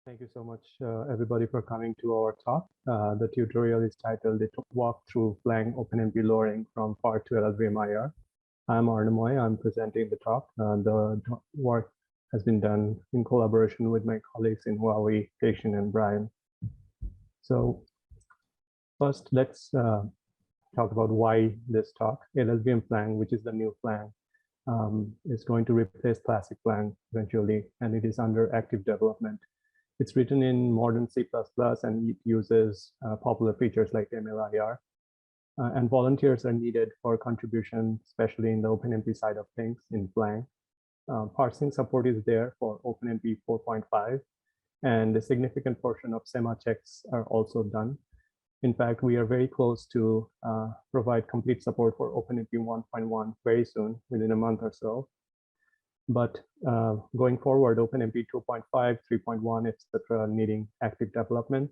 Thank you so much, everybody, for coming to our talk. The tutorial is titled Walk Through FLang OpenMP Lowering from FIR to LLVMIR. I'm Arnamoy. I'm presenting the talk. The work has been done in collaboration with my colleagues in Huawei, Peixin, and Bryan. So first, let's talk about why this talk. LLVM-Flang, which is the new FLang, is going to replace classic FLang eventually, and it is under active development. It's written in modern C++ and it uses popular features like MLIR. And volunteers are needed for contribution, especially in the OpenMP side of things in FLang. Parsing support is there for OpenMP 4.5, and a significant portion of SEMA checks are also done. In fact, we are very close to provide complete support for OpenMP 1.1 very soon, within a month or so. But going forward, OpenMP 2.5, 3.1, etc., needing active development.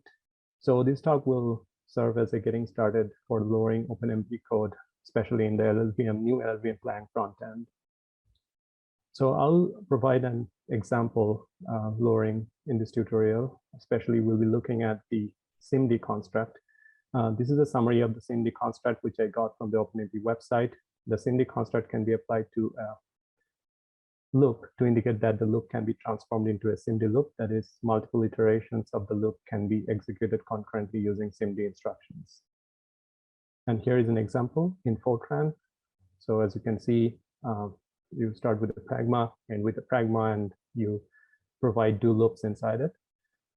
So this talk will serve as a getting started for lowering OpenMP code, especially in the new LLVM-Flang front end. So I'll provide an example lowering in this tutorial. Especially, we'll be looking at the SimD construct. This is a summary of the SimD construct, which I got from the OpenMP website. The SimD construct can be applied to a loop to indicate that the loop can be transformed into a SimdLoop. That is, multiple iterations of the loop can be executed concurrently using SimD instructions. And here is an example in Fortran. So as you can see, you start with a pragma, and with a pragma, and you provide do loops inside it.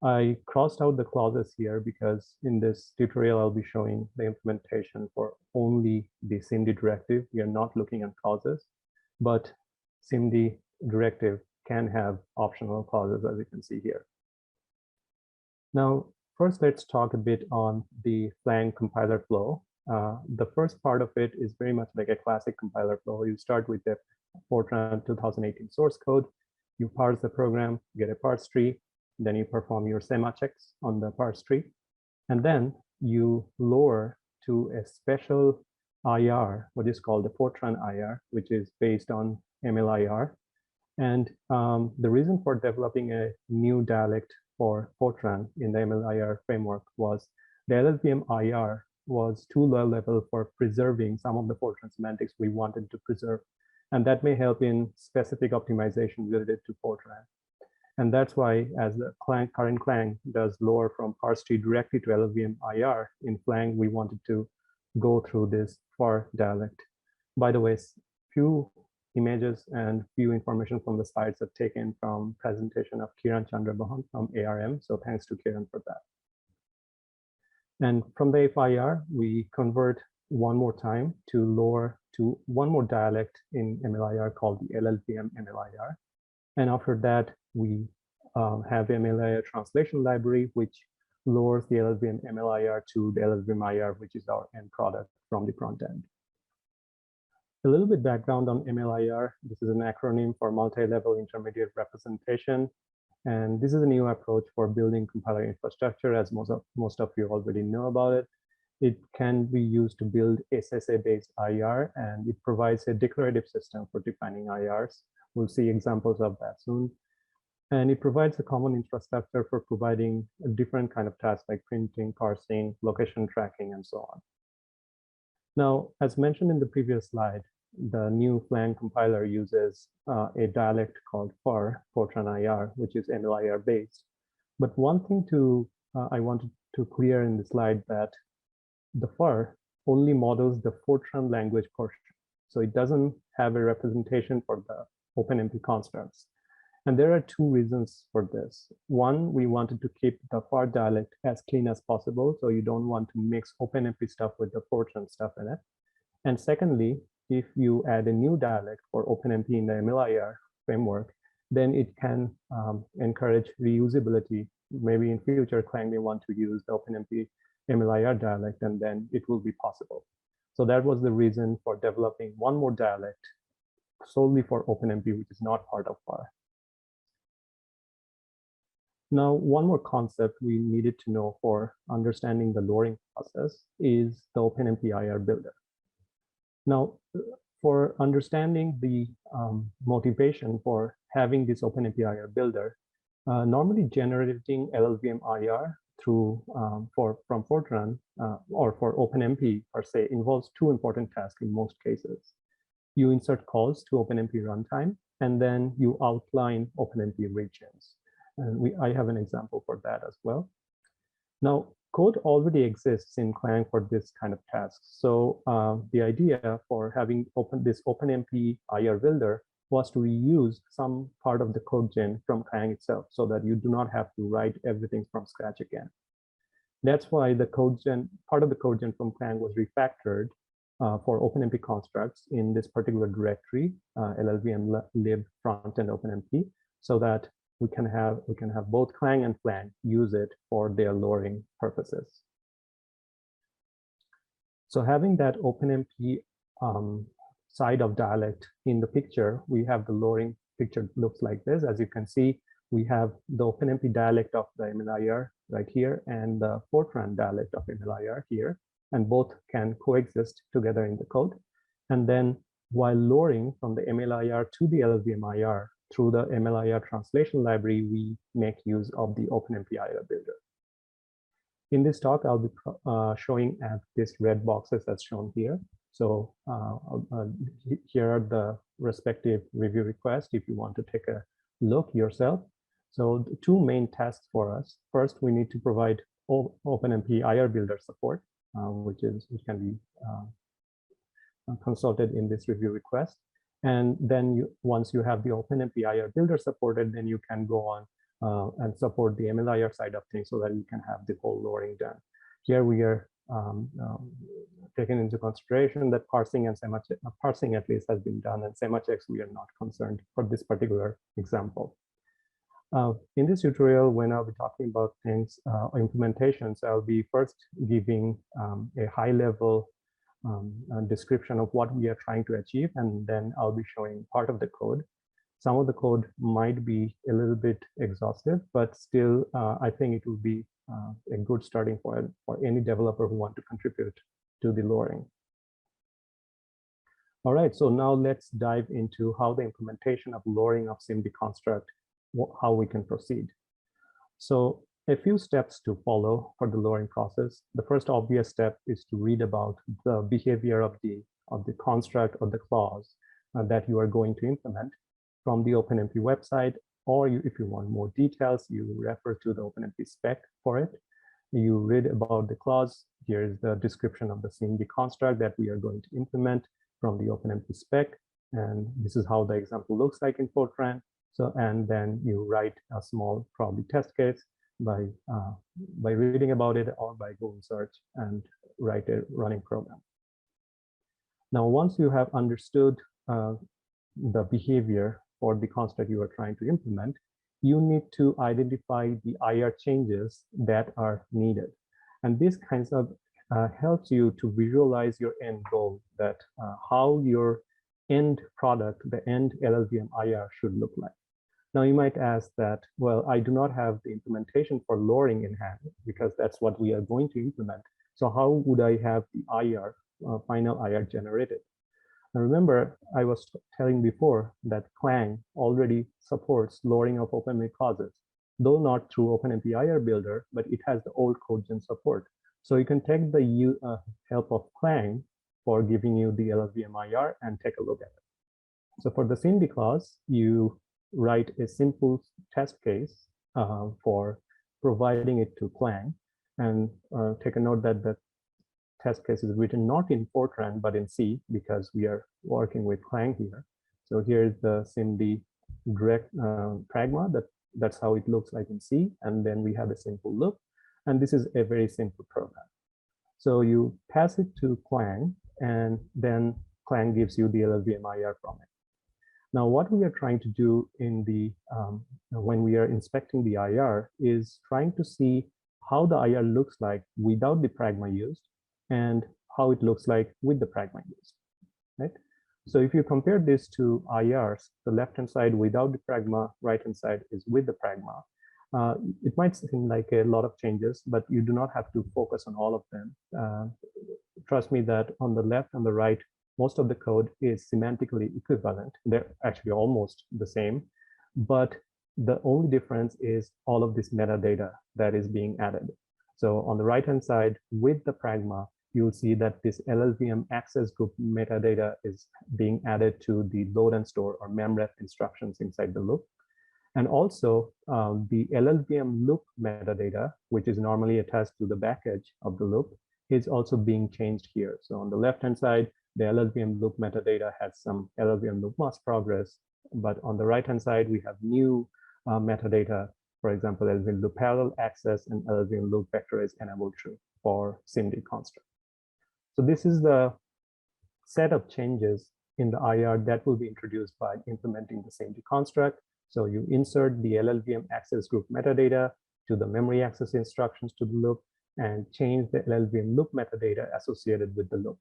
I crossed out the clauses here because in this tutorial, I'll be showing the implementation for only the SimD directive. We are not looking at clauses, but SimD directive can have optional clauses, as you can see here. Now, first, let's talk a bit on the FLang compiler flow. The first part of it is very much like a classic compiler flow. You start with the Fortran 2018 source code, you parse the program, get a parse tree, then you perform your SEMA checks on the parse tree, and then you lower to a special IR, what is called the Fortran IR, which is based on MLIR. And the reason for developing a new dialect for Fortran in the MLIR framework was the LLVM IR was too low level for preserving some of the Fortran semantics we wanted to preserve. And that may help in specific optimization related to Fortran. And that's why, as the current FLang does lower from parse tree directly to LLVM IR, in FLang, we wanted to go through this FIR dialect. By the way, few images and few information from the slides are taken from presentation of Kiran Chandrabahan from ARM. So thanks to Kiran for that. And from the FIR, we convert one more time to lower to one more dialect in MLIR called the LLVM MLIR. And after that, we have MLIR translation library, which lowers the LLVM MLIR to the LLVM IR, which is our end product from the front end. A little bit background on MLIR. This is an acronym for multi-level intermediate representation. And this is a new approach for building compiler infrastructure, as most of you already know about it. It can be used to build SSA-based IR, and it provides a declarative system for defining IRs. We'll see examples of that soon. And it provides a common infrastructure for providing a different kind of tasks like printing, parsing, location tracking, and so on. Now, as mentioned in the previous slide, the new FLang compiler uses a dialect called FIR, Fortran IR, which is MLIR based. But one thing I wanted to clear in the slide that the FIR only models the Fortran language portion. So it doesn't have a representation for the OpenMP constructs. And there are two reasons for this. One, we wanted to keep the FIR dialect as clean as possible, so you don't want to mix OpenMP stuff with the Fortran stuff in it. And secondly, if you add a new dialect for OpenMP in the MLIR framework, then it can encourage reusability. Maybe in future, FLang may want to use the OpenMP MLIR dialect, and then it will be possible. So that was the reason for developing one more dialect solely for OpenMP, which is not part of FIR. Now, one more concept we needed to know for understanding the lowering process is the OpenMP IRBuilder. Now, for understanding the motivation for having this OpenMP IRBuilder, Normally generating LLVM-IR from Fortran or for OpenMP per se involves two important tasks in most cases. You insert calls to OpenMP runtime, and then you outline OpenMP regions. And I have an example for that as well. Now, code already exists in Clang for this kind of task. So the idea for having this OpenMP IRBuilder was to reuse some part of the code gen from Clang itself so that you do not have to write everything from scratch again. That's why the code gen, part of the code gen from Clang was refactored for OpenMP constructs in this particular directory, LLVM front and OpenMP, so that we can have both Clang and Flang use it for their loring purposes. So having that OpenMP side of dialect in the picture, we have the loring picture looks like this. As you can see, we have the OpenMP dialect of the MLIR right here and the Fortran dialect of MLIR here, and both can coexist together in the code. And then while loring from the MLIR to the LLVMIR through the MLIR translation library, we make use of the OpenMP IRBuilder. In this talk, I'll be showing at these red boxes as shown here. So here are the respective review requests if you want to take a look yourself. So the two main tasks for us. First, we need to provide OpenMP IRBuilder support, which can be consulted in this review request. And then once you have the OpenMP IRBuilder supported, then you can go on and support the MLIR side of things so that you can have the whole loring done. Here we are taken into consideration that parsing and parsing at least has been done, and semachecks we are not concerned for this particular example. In this tutorial, when I'll be talking about things, implementations, I'll be first giving a high-level description of what we are trying to achieve, and then I'll be showing part of the code. Some of the code might be a little bit exhaustive, but still, I think it will be a good starting point for any developer who want to contribute to the loring. All right, so now let's dive into how the implementation of loring of SIMD construct, how we can proceed. So a few steps to follow for the loring process. The first obvious step is to read about the behavior of the construct or the clause that you are going to implement from the OpenMP website, or if you want more details, you refer to the OpenMP spec for it. You read about the clause. Here is the description of the SIMD construct that we are going to implement from the OpenMP spec. And this is how the example looks like in Fortran. So, and then you write a small probably test case by reading about it, or by going search and write a running program. Now, once you have understood the behavior for the construct you are trying to implement, you need to identify the IR changes that are needed. And this kind of helps you to visualize your end goal, that how your end product, the end LLVM IR should look like. Now you might ask that, well, I do not have the implementation for loring in hand because that's what we are going to implement. So how would I have the IR, final IR generated? Now remember, I was telling before that Clang already supports loring of OpenMP clauses, though not through OpenMP IRBuilder, but it has the old code gen support. So you can take the help of Clang for giving you the LLVM IR and take a look at it. So for the SIMD clause, you write a simple test case for providing it to Clang, and take a note that the test case is written not in Fortran but in C, because we are working with Clang here. So here's the SIMD direct pragma, that's how it looks like in C, and then we have a simple loop, and this is a very simple program. So you pass it to Clang, and then Clang gives you the LLVM IR from it. Now, what we are trying to do in the when we are inspecting the IR is trying to see how the IR looks like without the pragma used, and how it looks like with the pragma used, right? So if you compare this to IRs, the left-hand side without the pragma, right-hand side is with the pragma. It might seem like a lot of changes, but you do not have to focus on all of them. Trust me that on the left and the right, most of the code is semantically equivalent. They're actually almost the same, but The only difference is all of this metadata that is being added. So on the right-hand side with the pragma, you'll see that this LLVM access group metadata is being added to the load and store or memref instructions inside the loop. And also the LLVM loop metadata, which is normally attached to the back edge of the loop, is also being changed here. So on the left-hand side, the LLVM loop metadata has some LLVM loop mask progress, but on the right-hand side, we have new metadata. For example, LLVM loop parallel access and LLVM loop vector is enabled true for SIMD construct. So this is the set of changes in the IR that will be introduced by implementing the SIMD construct. So you insert the LLVM access group metadata to the memory access instructions to the loop and change the LLVM loop metadata associated with the loop.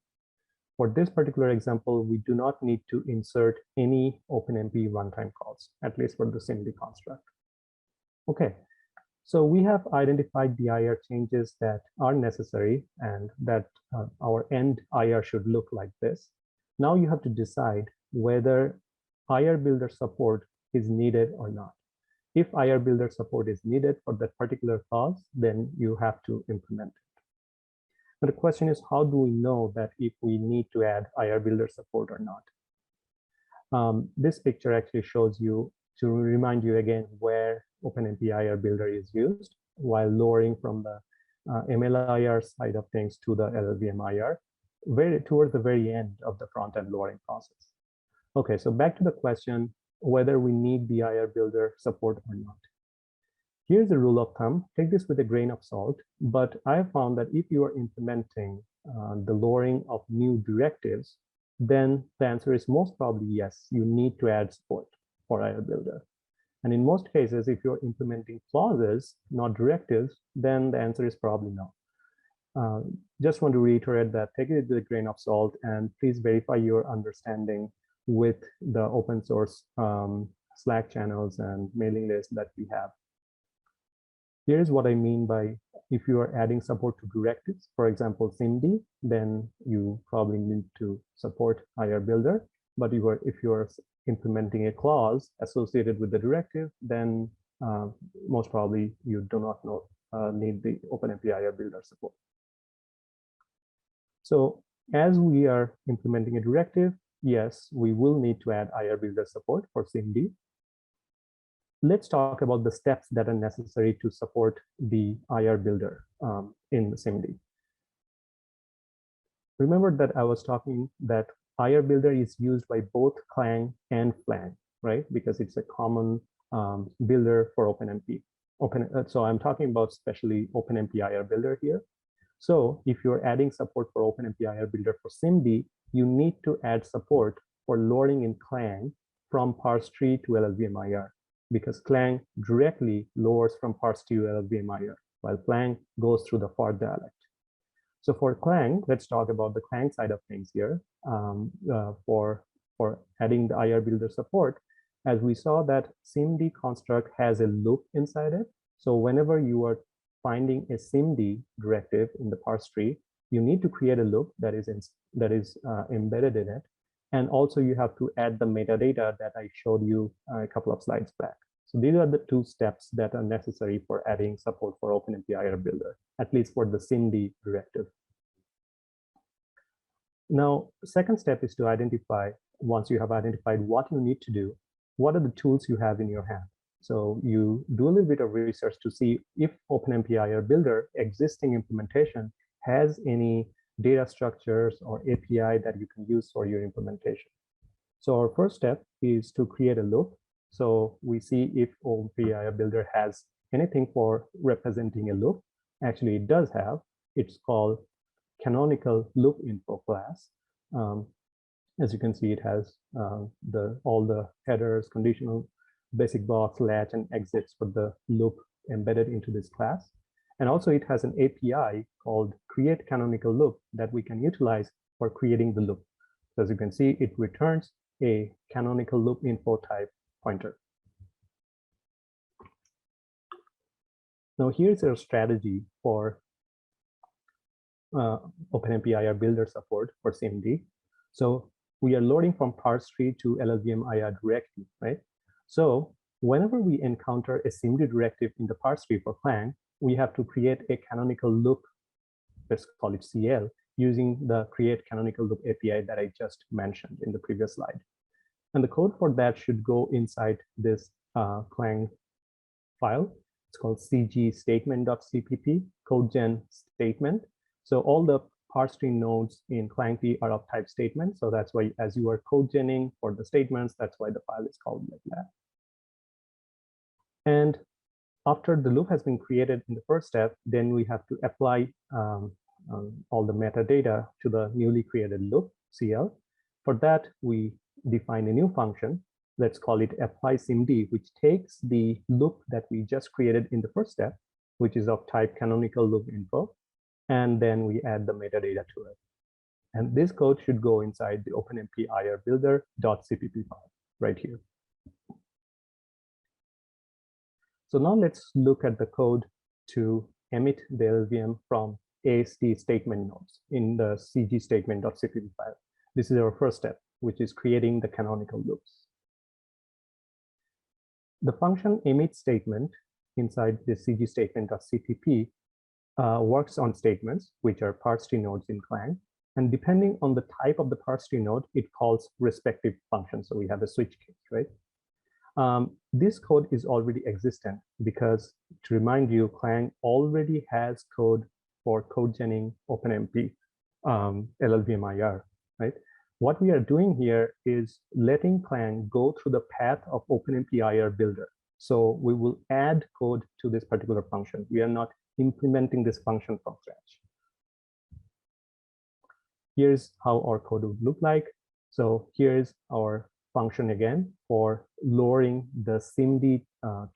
For this particular example, we do not need to insert any OpenMP runtime calls, at least for the SIMD construct. Okay, so we have identified the IR changes that are necessary and that our end IR should look like this. Now you have to decide whether IRBuilder support is needed or not. If IRBuilder support is needed for that particular clause, then you have to implement it. But the question is, how do we know that if we need to add IRBuilder support or not? This picture actually shows you, to remind you again, where OpenMP IRBuilder is used while lowering from the MLIR side of things to the LLVMIR, towards the very end of the front-end lowering process. Okay, so back to the question, whether we need the IRBuilder support or not. Here's a rule of thumb. Take this with a grain of salt, but I have found that if you are implementing the lowering of new directives, then the answer is most probably yes, you need to add support for IRBuilder. And in most cases, if you're implementing clauses, not directives, then the answer is probably no. Just want to reiterate that, take it with a grain of salt, and please verify your understanding with the open source Slack channels and mailing lists that we have. Here's what I mean by, if you are adding support to directives, for example, SIMD, then you probably need to support IRBuilder. But if you are implementing a clause associated with the directive, then most probably you do not need the OpenMP IRBuilder support. So as we are implementing a directive, yes, we will need to add IRBuilder support for SIMD. Let's talk about the steps that are necessary to support the IRBuilder in the SIMD. Remember that I was talking that IRBuilder is used by both Clang and Flang, right? Because it's a common builder for OpenMP. So I'm talking about especially OpenMP IRBuilder here. So if you're adding support for OpenMP IRBuilder for SIMD, you need to add support for loading in Clang from parse tree to LLVMIR, because Clang directly lowers from parse to LLVMIR, while Flang goes through the FIR dialect. So for Clang, let's talk about the Clang side of things here. For adding the IRBuilder support, as we saw that SIMD construct has a loop inside it. So whenever you are finding a SIMD directive in the parse tree, you need to create a loop that is embedded in it. And also you have to add the metadata that I showed you a couple of slides back. So these are the two steps that are necessary for adding support for OpenMP IRBuilder, at least for the SIMD directive. Now, second step is to identify, once you have identified what you need to do, what are the tools you have in your hand? So you do a little bit of research to see if OpenMP IRBuilder existing implementation has any data structures or API that you can use for your implementation. So our first step is to create a loop. So we see if OpenMP IRBuilder has anything for representing a loop. Actually, it does have. It's called canonical loop info class. As you can see, it has all the headers, conditional, basic blocks, latch, and exits for the loop embedded into this class. And also it has an API called create canonical loop that we can utilize for creating the loop. So as you can see, it returns a canonical loop info type pointer. Now here's our strategy for OpenMP IRBuilder support for SIMD. So we are loading from parse tree to LLVMIR directly, right? So whenever we encounter a SimD directive in the parse tree for Clang, we have to create a canonical loop, let's call it CL, using the create canonical loop API that I just mentioned in the previous slide. And the code for that should go inside this Clang file. It's called cg-statement.cpp, codegen statement. So all the parse tree nodes in ClangP are of type statement. So that's why as you are codegenning for the statements, that's why the file is called like that. And after the loop has been created in the first step, then we have to apply all the metadata to the newly created loop, CL. For that, we define a new function. Let's call it applySimd, which takes the loop that we just created in the first step, which is of type canonical loop info, and then we add the metadata to it. And this code should go inside the OpenMP IRBuilder.cpp file right here. So now let's look at the code to emit the LLVM from AST statement nodes in the cg-statement.cpp file. This is our first step, which is creating the canonical loops. The function emit statement inside the cg-statement.cpp works on statements, which are parse tree nodes in Clang. And depending on the type of the parse tree node, it calls respective functions. So we have a switch case, right? This code is already existent because, to remind you, Clang already has code for codegenning OpenMP LLVMIR, right? What we are doing here is letting Clang go through the path of OpenMP IRBuilder. So we will add code to this particular function. We are not implementing this function from scratch. Here's how our code would look like. So here's our function again for lowering the SimD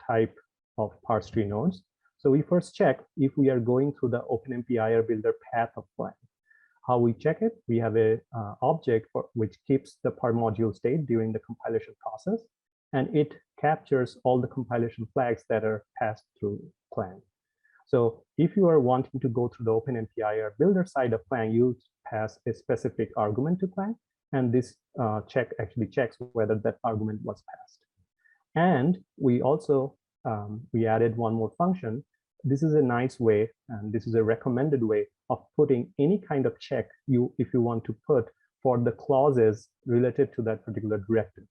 type of parse tree nodes. So we first check if we are going through the OpenMP IRBuilder path of Clang. How we check it? We have a object which keeps the per module state during the compilation process, and it captures all the compilation flags that are passed through Clang. So if you are wanting to go through the OpenMP IRBuilder side of Clang, you pass a specific argument to Clang, and this check actually checks whether that argument was passed. And we also we added one more function. This is a nice way, and this is a recommended way of putting any kind of check if you want to put for the clauses related to that particular directive.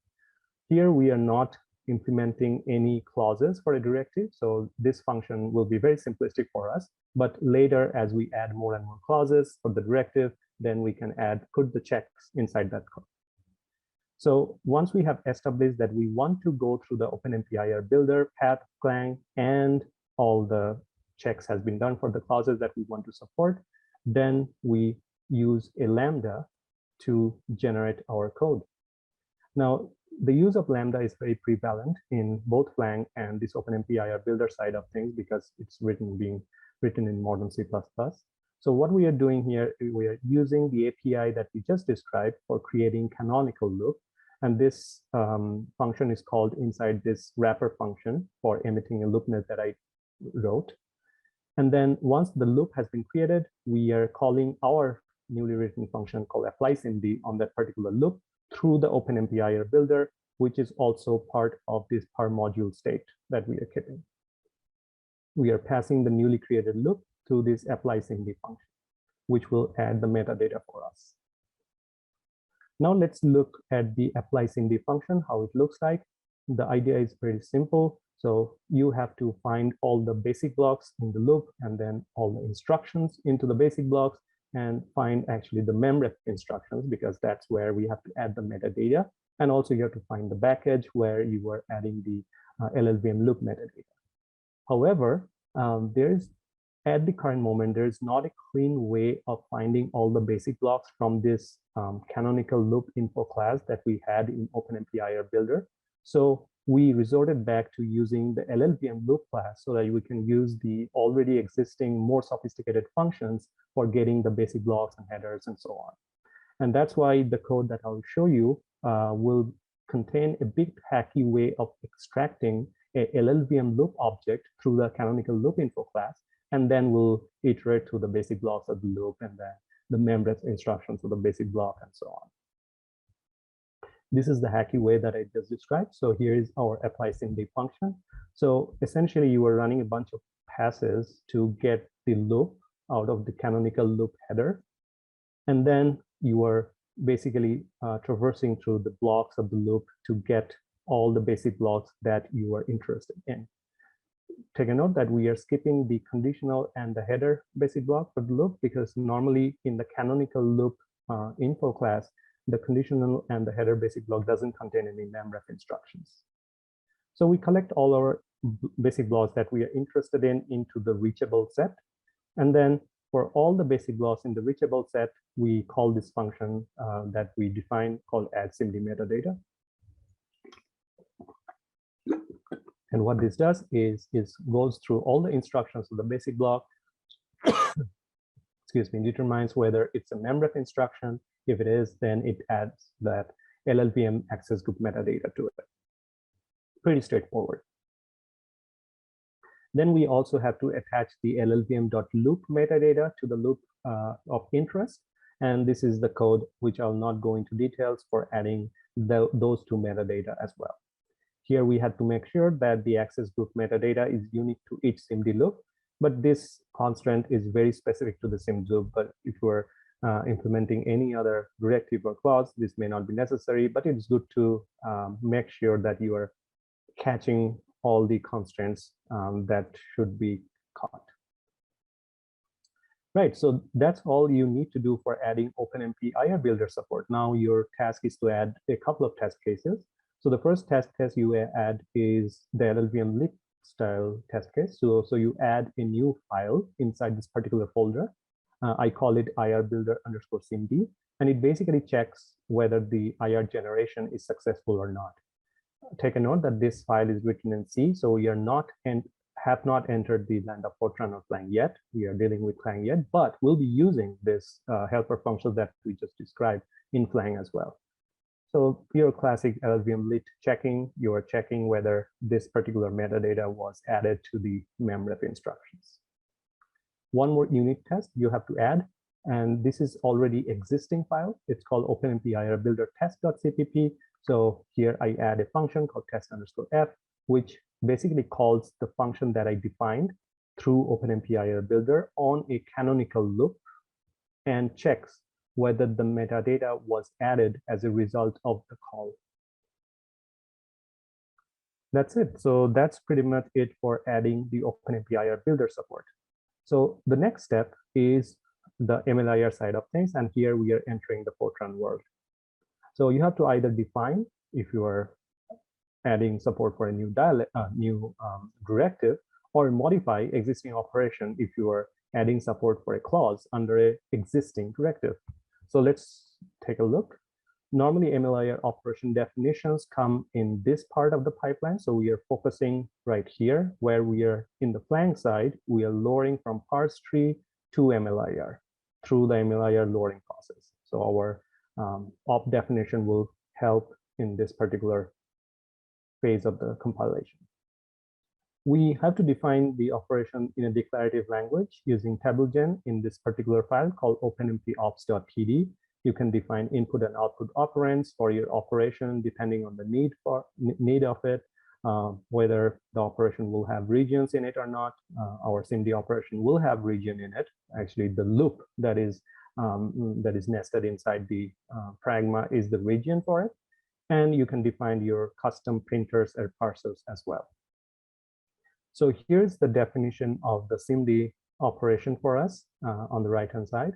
Here we are not implementing any clauses for a directive, so this function will be very simplistic for us. But later, as we add more and more clauses for the directive, then we can put the checks inside that code. So once we have established that we want to go through the OpenMP IRBuilder path Clang and all the checks has been done for the clauses that we want to support, then we use a Lambda to generate our code. Now, the use of Lambda is very prevalent in both Clang and this OpenMP IRBuilder side of things because it's being written in modern C++. So what we are doing here, we are using the API that we just described for creating canonical loop. And this function is called inside this wrapper function for emitting a loopnet that I wrote. And then once the loop has been created, we are calling our newly written function called applySimd on that particular loop through the OpenMP IRBuilder, which is also part of this per module state that we are keeping. We are passing the newly created loop to this applySimd function, which will add the metadata for us. Now let's look at the applySimd function, how it looks like. The idea is very simple. So you have to find all the basic blocks in the loop and then all the instructions into the basic blocks and find actually the memref instructions, because that's where we have to add the metadata. And also you have to find the backend where you are adding the LLVM loop metadata. However, at the current moment, there is not a clean way of finding all the basic blocks from this canonical loop info class that we had in OpenMP IRBuilder. So we resorted back to using the LLVM loop class so that we can use the already existing more sophisticated functions for getting the basic blocks and headers and so on. And that's why the code that I'll show you will contain a big hacky way of extracting a LLVM loop object through the canonical loop info class, and then we'll iterate through the basic blocks of the loop and then the memref instructions for the basic block and so on. This is the hacky way that I just described. So here is our applySimd function. So essentially, you are running a bunch of passes to get the loop out of the canonical loop header. And then you are basically traversing through the blocks of the loop to get all the basic blocks that you are interested in. Take a note that we are skipping the conditional and the header basic block for the loop, because normally in the canonical loop info class, the conditional and the header basic block doesn't contain any memref instructions. So we collect all our basic blocks that we are interested in into the reachable set. And then for all the basic blocks in the reachable set, we call this function that we define called addSimd metadata. And what this does is goes through all the instructions of the basic block, excuse me, determines whether it's a memref instruction. If it is, then it adds that LLVM access group metadata to it. Pretty straightforward. Then we also have to attach the LLVM.loop metadata to the loop of interest. And this is the code which I'll not go into details for adding those two metadata as well. Here we had to make sure that the access group metadata is unique to each SimdLoop, but this constraint is very specific to the SimdLoop. But if you are implementing any other directive or clause, this may not be necessary, but it's good to make sure that you are catching all the constraints that should be caught. Right, so that's all you need to do for adding OpenMP IRBuilder support. Now your task is to add a couple of test cases. So the first test case you add is the LLVM lit style test case. So you add a new file inside this particular folder. I call it IRBuilder_simd, and it basically checks whether the IR generation is successful or not. Take a note that this file is written in C, so we are not and have not entered the land of Fortran or Clang yet. We are dealing with Clang yet, but we'll be using this helper function that we just described in Clang as well. So pure classic LLVM lit checking, you are checking whether this particular metadata was added to the memref instructions. One more unit test you have to add, and this is already existing file. It's called OpenMP IRBuilder test.cpp. So here I add a function called test_f, which basically calls the function that I defined through OpenMP IRBuilder on a canonical loop and checks whether the metadata was added as a result of the call. That's it. So that's pretty much it for adding the OpenMP IRBuilder support. So the next step is the MLIR side of things, and here we are entering the Fortran world. So you have to either define if you are adding support for a new directive, or modify existing operation if you are adding support for a clause under an existing directive. So let's take a look. Normally, MLIR operation definitions come in this part of the pipeline. So we are focusing right here, where we are in the Flang side, we are lowering from parse tree to MLIR through the MLIR lowering process. So our op definition will help in this particular phase of the compilation. We have to define the operation in a declarative language using TableGen in this particular file called openmpops.pd. You can define input and output operands for your operation depending on the need of it, whether the operation will have regions in it or not. Our SIMD operation will have region in it. Actually, the loop that is nested inside the pragma is the region for it. And you can define your custom printers and parsers as well. So here's the definition of the SIMD operation for us on the right-hand side.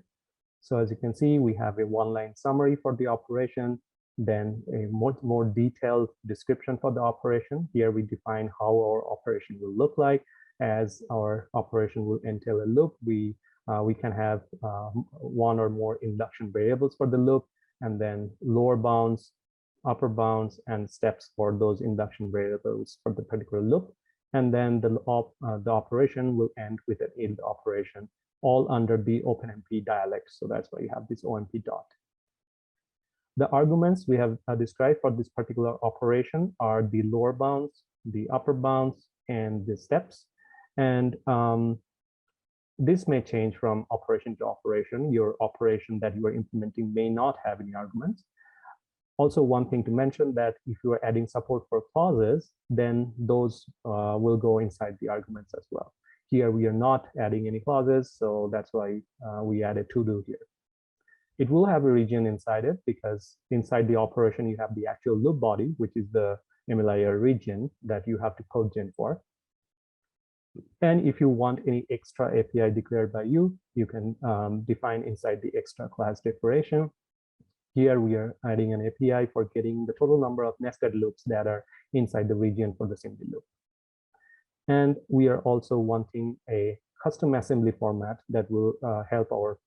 So as you can see, we have a one-line summary for the operation, then a more detailed description for the operation. Here we define how our operation will look like. As our operation will entail a loop, we can have one or more induction variables for the loop, and then lower bounds, upper bounds, and steps for those induction variables for the particular loop. And then the operation will end with an end operation, all under the OpenMP dialect. So that's why you have this OMP dot. The arguments we have described for this particular operation are the lower bounds, the upper bounds, and the steps. And this may change from operation to operation. Your operation that you are implementing may not have any arguments. Also, one thing to mention that if you are adding support for clauses, then those will go inside the arguments as well. Here we are not adding any clauses, so that's why we added to do here. It will have a region inside it because inside the operation you have the actual loop body, which is the MLIR region that you have to code gen for. And if you want any extra API declared by you, you can define inside the extra class declaration. Here we are adding an API for getting the total number of nested loops that are inside the region for the SimdLoop. And we are also wanting a custom assembly format that will help our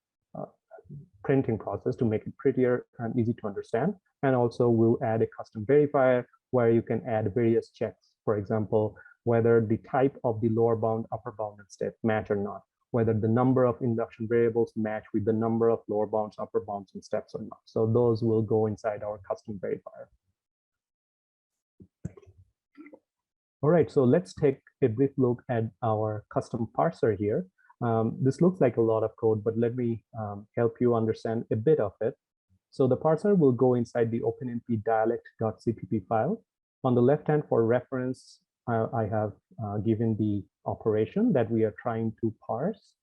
printing process to make it prettier and easy to understand. And also we'll add a custom verifier where you can add various checks. For example, whether the type of the lower bound, upper bound, and step match or not, whether the number of induction variables match with the number of lower bounds, upper bounds, and steps or not. So those will go inside our custom verifier. All right, so let's take a brief look at our custom parser here. This looks like a lot of code, but let me help you understand a bit of it. So the parser will go inside the OpenMP dialect.cpp file. On the left hand for reference, I have given the operation that we are trying to parse.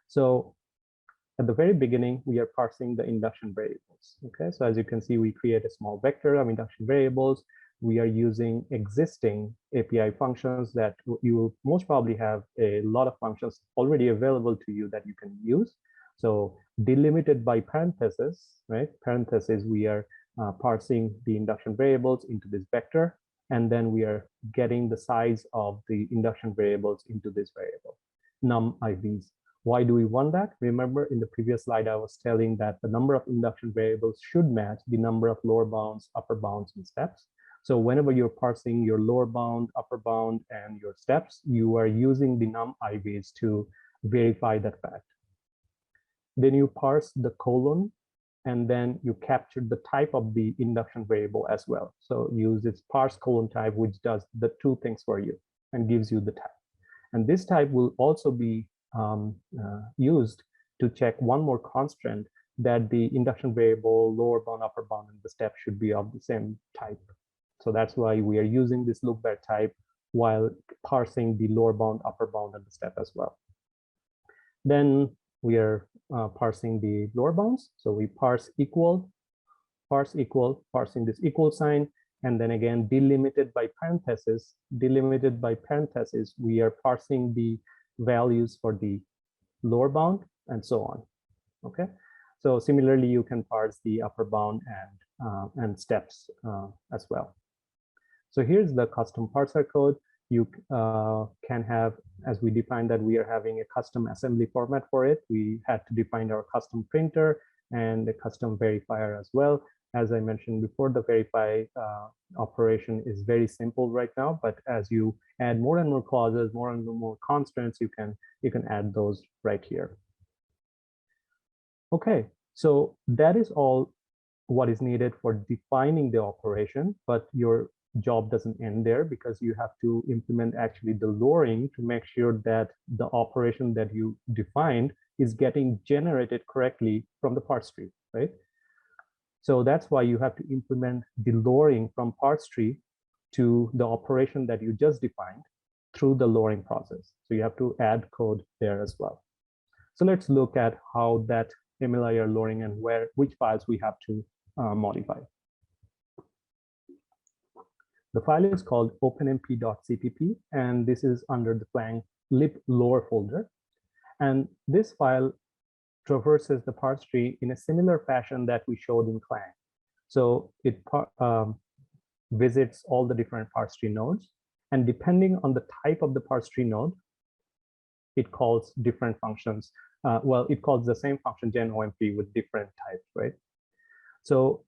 So at the very beginning, we are parsing the induction variables. Okay, so as you can see, we create a small vector of induction variables. We are using existing API functions that you will most probably have a lot of functions already available to you that you can use. So delimited by parentheses, right? Parentheses, we are parsing the induction variables into this vector, and then we are getting the size of the induction variables into this variable, num IVs. Why do we want that? Remember in the previous slide, I was telling that the number of induction variables should match the number of lower bounds, upper bounds, and steps. So whenever you're parsing your lower bound, upper bound, and your steps, you are using the num IVs to verify that fact. Then you parse the colon, and then you capture the type of the induction variable as well. So use this parse colon type, which does the two things for you and gives you the type. And this type will also be used to check one more constraint, that the induction variable, lower bound, upper bound, and the step should be of the same type. So that's why we are using this loopback type while parsing the lower bound, upper bound, and the step as well. Then we are parsing the lower bounds. So we parse equal, parsing this equal sign, and then again delimited by parentheses. Delimited by parentheses, we are parsing the values for the lower bound and so on. Okay. So similarly, you can parse the upper bound and steps as well. So here's the custom parser code. You can have, as we defined that we are having a custom assembly format for it, we had to define our custom printer and a custom verifier as well. As I mentioned before, the verify operation is very simple right now, but as you add more and more clauses, more and more constants, you can add those right here. Okay, so that is all what is needed for defining the operation, but your job doesn't end there, because you have to implement actually the loring to make sure that the operation that you defined is getting generated correctly from the parse tree, right? So that's why you have to implement the loring from parse tree to the operation that you just defined through the loring process. So you have to add code there as well. So let's look at how that MLIR loring and which files we have to modify. The file is called openmp.cpp, and this is under the FLang lib lore folder. And this file traverses the parse tree in a similar fashion that we showed in Clang. So it visits all the different parse tree nodes, and depending on the type of the parse tree node, it calls different functions. Well, it calls the same function genOMP with different types, right? So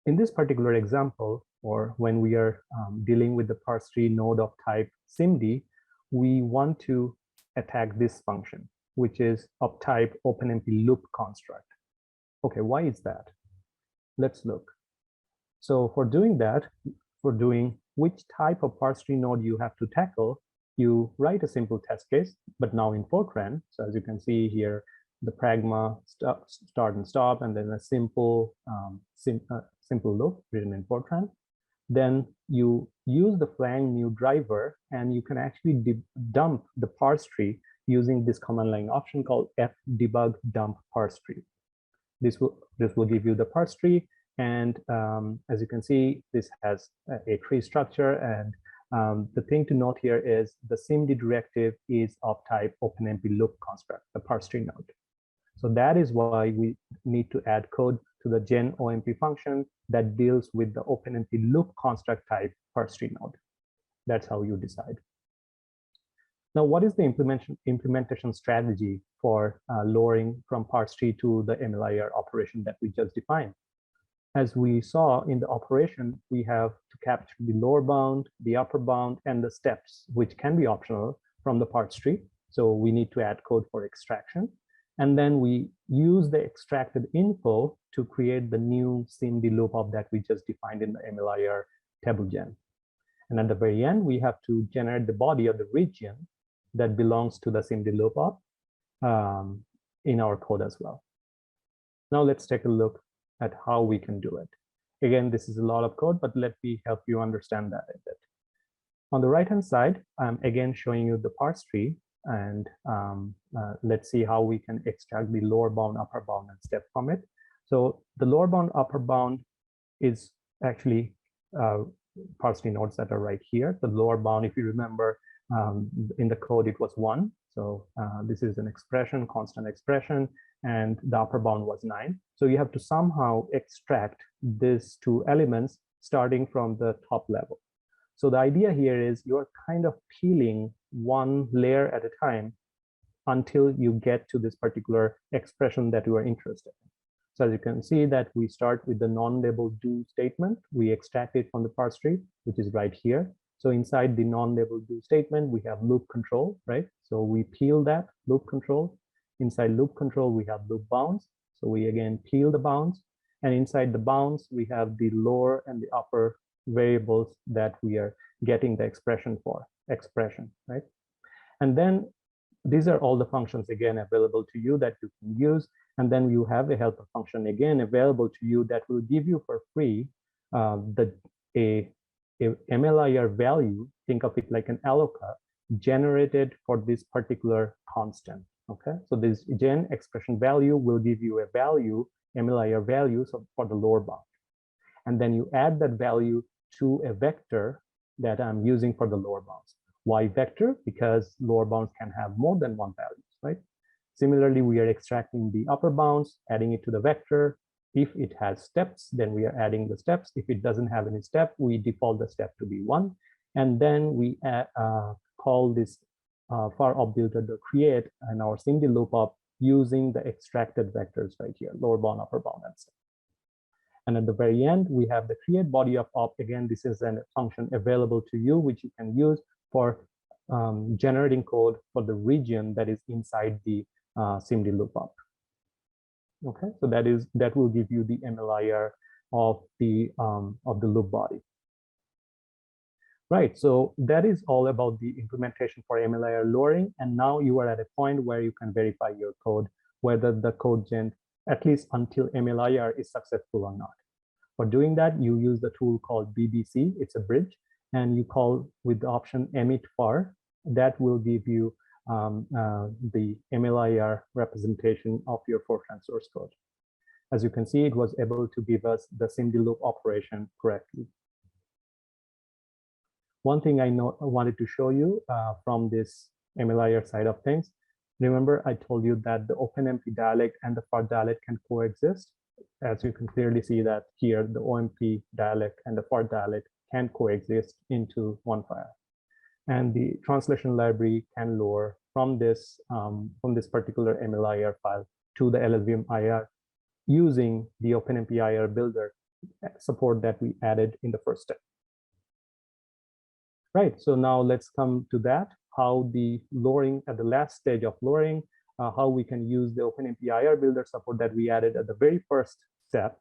in this particular example, or when we are dealing with the parse tree node of type SimD, we want to attack this function, which is of type OpenMP loop construct. Okay, why is that? Let's look. So for doing that, for doing which type of parse tree node you have to tackle, you write a simple test case, but now in Fortran. So as you can see here, the pragma start and stop, and then a simple simple loop written in Fortran. Then you use the Flang new driver, and you can actually dump the parse tree using this command line option called fdebug dump parse tree. This will give you the parse tree, and as you can see, this has a tree structure. And the thing to note here is the SIMD directive is of type OpenMP loop construct, the parse tree node. So that is why we need to add code to the genOMP function that deals with the OpenMP loop construct type parse tree node. That's how you decide. Now, what is the implementation strategy for lowering from parse tree to the MLIR operation that we just defined? As we saw in the operation, we have to capture the lower bound, the upper bound, and the steps, which can be optional from the parse tree. So we need to add code for extraction. And then we use the extracted info to create the new SimdLoop of that we just defined in the MLIR table gen. And at the very end, we have to generate the body of the region that belongs to the SimdLoop of in our code as well. Now let's take a look at how we can do it. Again, this is a lot of code, but let me help you understand that a bit. On the right-hand side, I'm again showing you the parse tree, and let's see how we can extract the lower bound, upper bound, and step from it. So the lower bound, upper bound is actually parse tree nodes that are right here. The lower bound, if you remember, in the code, it was 1. So this is an expression, constant expression, and the upper bound was 9. So you have to somehow extract these two elements starting from the top level. So the idea here is you're kind of peeling one layer at a time until you get to this particular expression that you are interested in. So as you can see that we start with the non-labeled do statement. We extract it from the parse tree, which is right here. So inside the non-labeled do statement, we have loop control, right? So we peel that loop control. Inside loop control, we have loop bounds. So we again peel the bounds. And inside the bounds, we have the lower and the upper variables that we are getting the expression for, right? And then these are all the functions again available to you that you can use. And then you have a helper function again available to you that will give you for free a MLIR value. Think of it like an alloca generated for this particular constant. Okay, so this gen expression value will give you a value, MLIR value, so for the lower bound. And then you add that value to a vector that I'm using for the lower bounds. Why vector? Because lower bounds can have more than one value, right? Similarly, we are extracting the upper bounds, adding it to the vector. If it has steps, then we are adding the steps. If it doesn't have any step, we default the step to be 1. And then we call this FIR OpBuilder the create and our SimdLoop up using the extracted vectors right here, lower bound, upper bound, and step. And at the very end, we have the create body of op. Again, this is a function available to you, which you can use for generating code for the region that is inside the SimdLoop up. Okay, so that will give you the MLIR of the loop body. Right, so that is all about the implementation for MLIR lowering. And now you are at a point where you can verify your code, whether the code gen, at least until MLIR is successful or not. For doing that, you use the tool called BBC. It's a bridge, and you call with the option emit FIR. That will give you the MLIR representation of your Fortran source code. As you can see, it was able to give us the SimdLoop operation correctly. One thing I wanted to show you from this MLIR side of things, remember I told you that the OpenMP dialect and the FIR dialect can coexist. As you can clearly see that here, the OMP dialect and the FIR dialect can coexist into one file. And the translation library can lower from this particular MLIR file to the LLVMIR using the OpenMP IRBuilder support that we added in the first step. Right, so now let's come to that, how the lowering at the last stage of lowering, how we can use the OpenMP IRBuilder support that we added at the very first step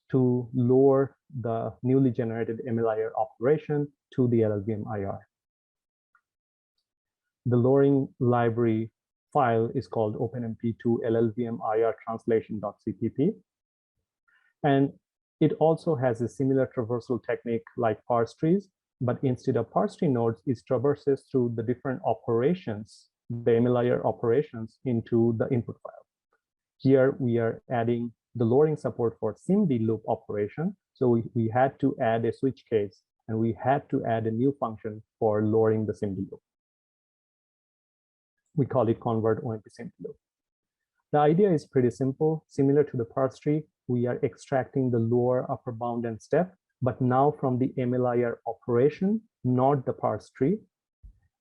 to lower the newly generated MLIR operation to the LLVMIR. The lowering library file is called OpenMP to LLVMIR translation.cpp. And it also has a similar traversal technique like parse trees, but instead of parse tree nodes, it traverses through the different operations, the MLIR operations into the input file. Here we are adding the lowering support for SimdLoop operation. So we had to add a switch case, and we had to add a new function for lowering the SimdLoop. We call it convert OMP SimdLoop. The idea is pretty simple. Similar to the parse tree, we are extracting the lower, upper bound, and step, but now from the MLIR operation, not the parse tree.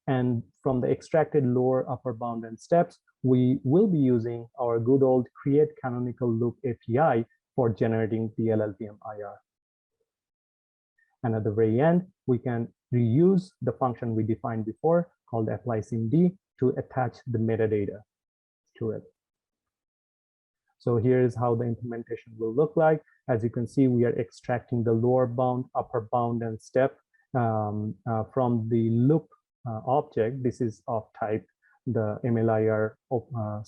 And from the extracted lower, upper bound, and steps, we will be using our good old create canonical loop API for generating the LLVM-IR. And at the very end, we can reuse the function we defined before called applySimd to attach the metadata to it. So here is how the implementation will look like. As you can see, we are extracting the lower bound, upper bound, and step from the loop object. This is of type the MLIR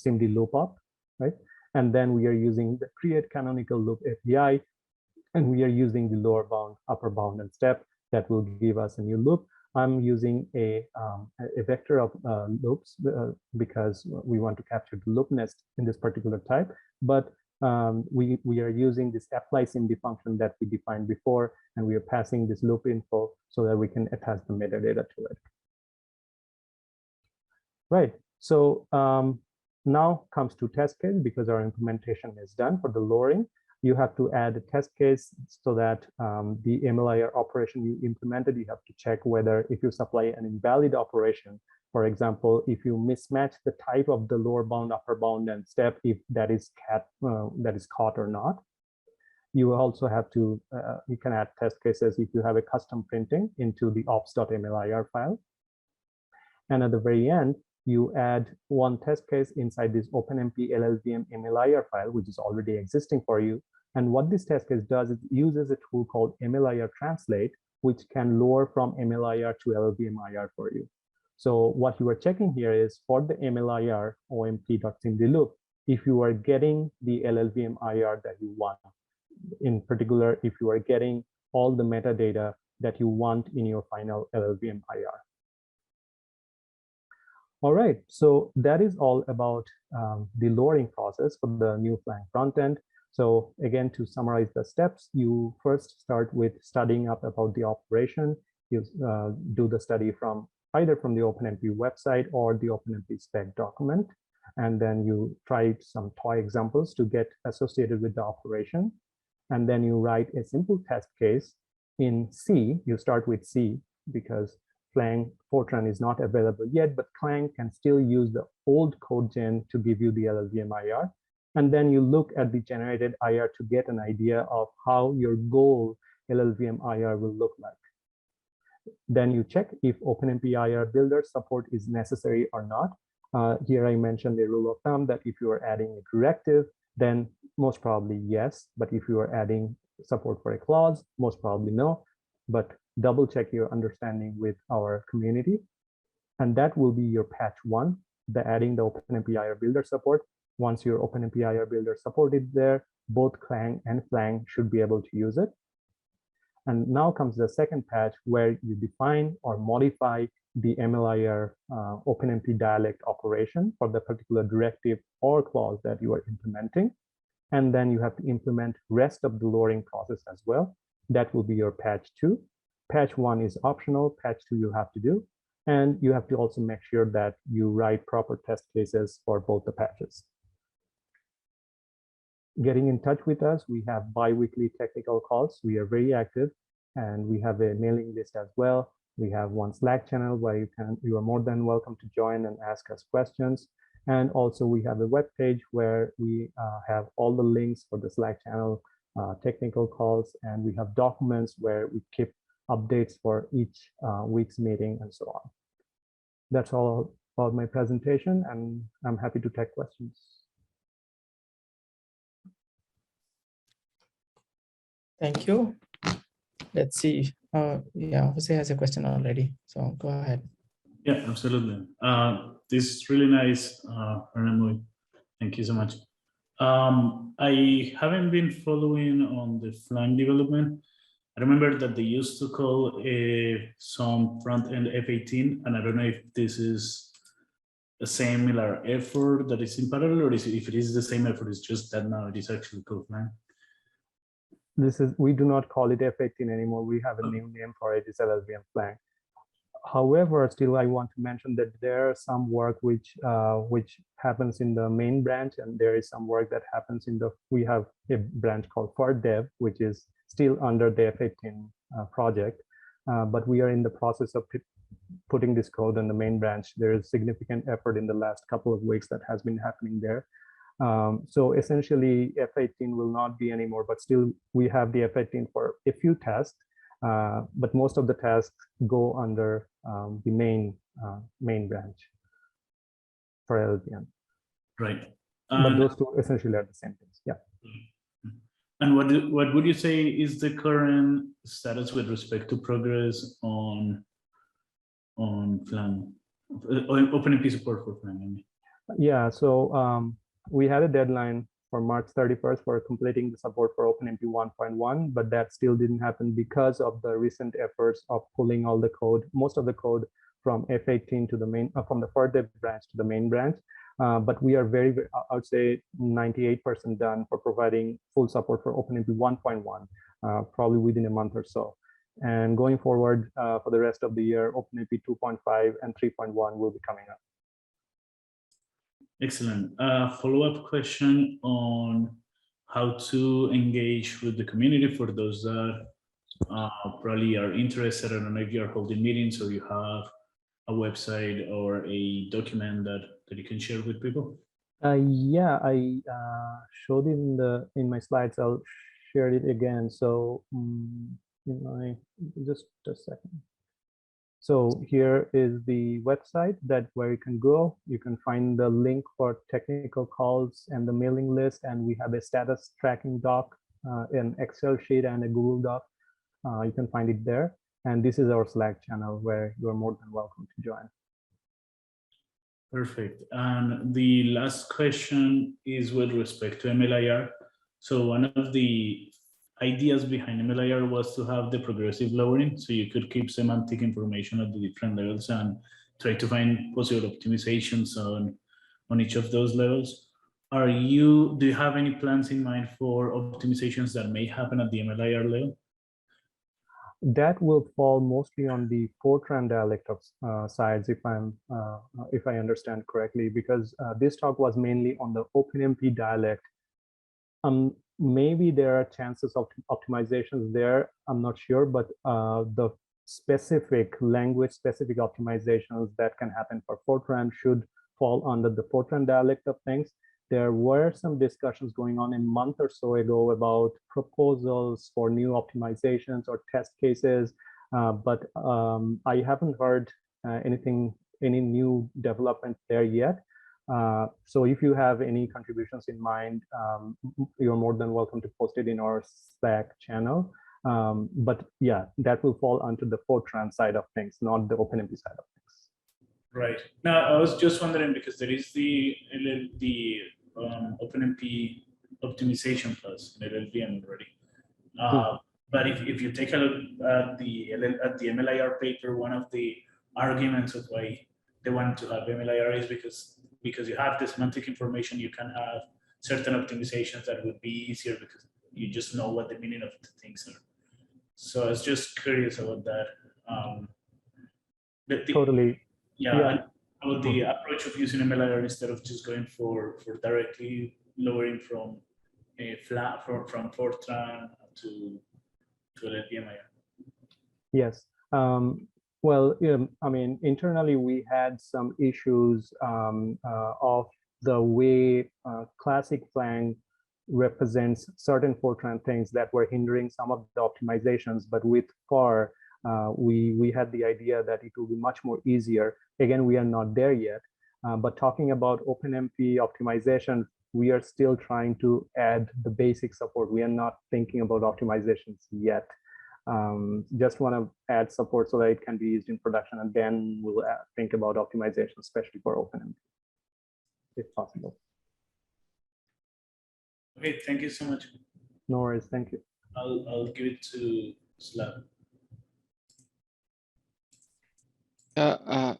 SimdLoop op, right? And then we are using the create canonical loop API, and we are using the lower bound, upper bound, and step that will give us a new loop. I'm using a vector of loops because we want to capture the loop nest in this particular type. But we are using this applySimd function that we defined before, and we are passing this loop info so that we can attach the metadata to it. Right. So now comes to test case, because our implementation is done for the lowering. You have to add a test case so that the MLIR operation you implemented, you have to check whether if you supply an invalid operation, for example, if you mismatch the type of the lower bound, upper bound, and step, if that is caught or not. You also have to, you can add test cases if you have a custom printing into the ops.mlir file. And at the very end, you add one test case inside this OpenMP LLVM MLIR file, which is already existing for you. And what this test case does is it uses a tool called MLIR Translate, which can lower from MLIR to LLVMIR for you. So what you are checking here is for the MLIR OMP.SimdLoop, if you are getting the LLVMIR that you want. In particular, if you are getting all the metadata that you want in your final LLVMIR. All right, so that is all about the lowering process for the new Flang frontend. So again, to summarize the steps, you first start with studying up about the operation. You do the study from either from the OpenMP website or the OpenMP spec document. And then you try some toy examples to get associated with the operation. And then you write a simple test case in C. You start with C because Flang Fortran is not available yet, but Clang can still use the old code gen to give you the LLVM-IR. And then you look at the generated IR to get an idea of how your goal LLVM-IR will look like. Then you check if OpenMP IRBuilder support is necessary or not. Here I mentioned a rule of thumb that if you are adding a directive, then most probably yes. But if you are adding support for a clause, most probably no. But double check your understanding with our community. And that will be your patch 1, the adding the OpenMP IRBuilder support. Once your OpenMP IRBuilder support is there, both Clang and Flang should be able to use it. And now comes the second patch where you define or modify the MLIR OpenMP dialect operation for the particular directive or clause that you are implementing. And then you have to implement rest of the lowering process as well. That will be your patch 2. Patch 1 is optional, patch 2 you have to do. And you have to also make sure that you write proper test cases for both the patches. Getting in touch with us, we have bi-weekly technical calls. We are very active, and we have a mailing list as well. We have one Slack channel where you are more than welcome to join and ask us questions. And also we have a web page where we have all the links for the Slack channel, technical calls, and we have documents where we keep updates for each week's meeting and so on. That's all about my presentation, and I'm happy to take questions. Thank you. Let's see. Yeah, Jose has a question already, so go ahead. Yeah, absolutely. This is really nice, Arnamoy. Thank you so much. I haven't been following on the Flang development. I remember that they used to call some front-end F18, and I don't know if this is the same MLIR effort that is in parallel, or if it is the same effort, it's just that now it is actually called Flang. We do not call it F18 anymore. We have a new name for it. It's LLVM-Flang. However, still I want to mention that there are some work which happens in the main branch, and there is some work that happens in we have a branch called FIR dev, which is still under the F18 project, but we are in the process of putting this code in the main branch. There is significant effort in the last couple of weeks that has been happening there. So essentially F18 will not be anymore, but still we have the F18 for a few tasks, but most of the tasks go under the main branch for LLVM. Right. But those two essentially are the same things. Yeah. And what would you say is the current status with respect to progress on Flang, OpenMP support for Flang? I mean. Yeah. So we had a deadline for March 31st for completing the support for OpenMP 1.1, but that still didn't happen because of the recent efforts of pulling all the code, most of the code from F18 to the main, from the FIR dev branch to the main branch. But we are very, I would say 98% done for providing full support for OpenMP 1.1, probably within a month or so. And going forward for the rest of the year, OpenMP 2.5 and 3.1 will be coming up. Excellent. Follow-up question on how to engage with the community for those that probably are interested. I don't know if you are holding meetings or you have a website or a document that you can share with people. Yeah, I showed it in my slides. I'll share it again. So just a second. So here is the website where you can go. You can find the link for technical calls and the mailing list, and we have a status tracking doc, an Excel sheet, and a Google Doc. You can find it there. And this is our Slack channel where you're more than welcome to join. Perfect. And the last question is with respect to MLIR. So one of the ideas behind MLIR was to have the progressive lowering, so you could keep semantic information at the different levels and try to find possible optimizations on each of those levels. Do you have any plans in mind for optimizations that may happen at the MLIR level? That will fall mostly on the Fortran Dialect of sides, if I understand correctly, because this talk was mainly on the OpenMP dialect. Maybe there are chances of optimizations there. I'm not sure, but the specific language-specific optimizations that can happen for Fortran should fall under the Fortran dialect of things. There were some discussions going on a month or so ago about proposals for new optimizations or test cases, but I haven't heard any new development there yet. So if you have any contributions in mind, you're more than welcome to post it in our Slack channel. But yeah, that will fall onto the Fortran side of things, not the OpenMP side of things. Right. Now, I was just wondering, because there is the OpenMP optimization plus in LLVM already. But if you take a look at the MLIR paper, one of the arguments of why they want to have MLIR is because you have the semantic information, you can have certain optimizations that would be easier because you just know what the meaning of the things are. So I was just curious about that. Totally. Yeah. About the approach of using MLIR instead of just going for directly lowering from from Fortran to LLVMIR. Yes. Well, I mean, internally we had some issues of the way classic Flang represents certain Fortran things that were hindering some of the optimizations. But with FIR, we had the idea that it will be much more easier. Again, we are not there yet. But talking about OpenMP optimization, we are still trying to add the basic support. We are not thinking about optimizations yet. Just want to add support so that it can be used in production, and then we'll think about optimization, especially for OpenMP, if possible. Okay, thank you so much. No worries, thank you. I'll give it to Slav. I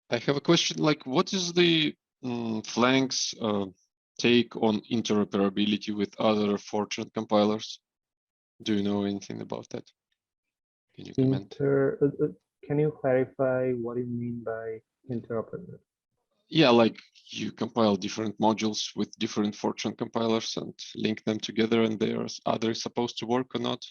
have a question. Like, what is the Flang's take on interoperability with other Fortran compilers? Do you know anything about that? Can you comment? Can you clarify what you mean by interoperability? Yeah, like you compile different modules with different Fortran compilers and link them together, and are they supposed to work or not?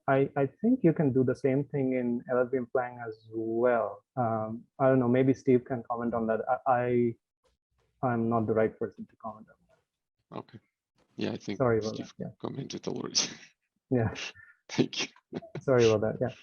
I think you can do the same thing in LLVM-Flang as well. I don't know, maybe Steve can comment on that. I'm not the right person to comment on that. Okay. Yeah, I think Sorry about Steve that. Yeah. commented already. Yeah. Thank you. Sorry about that. Yeah.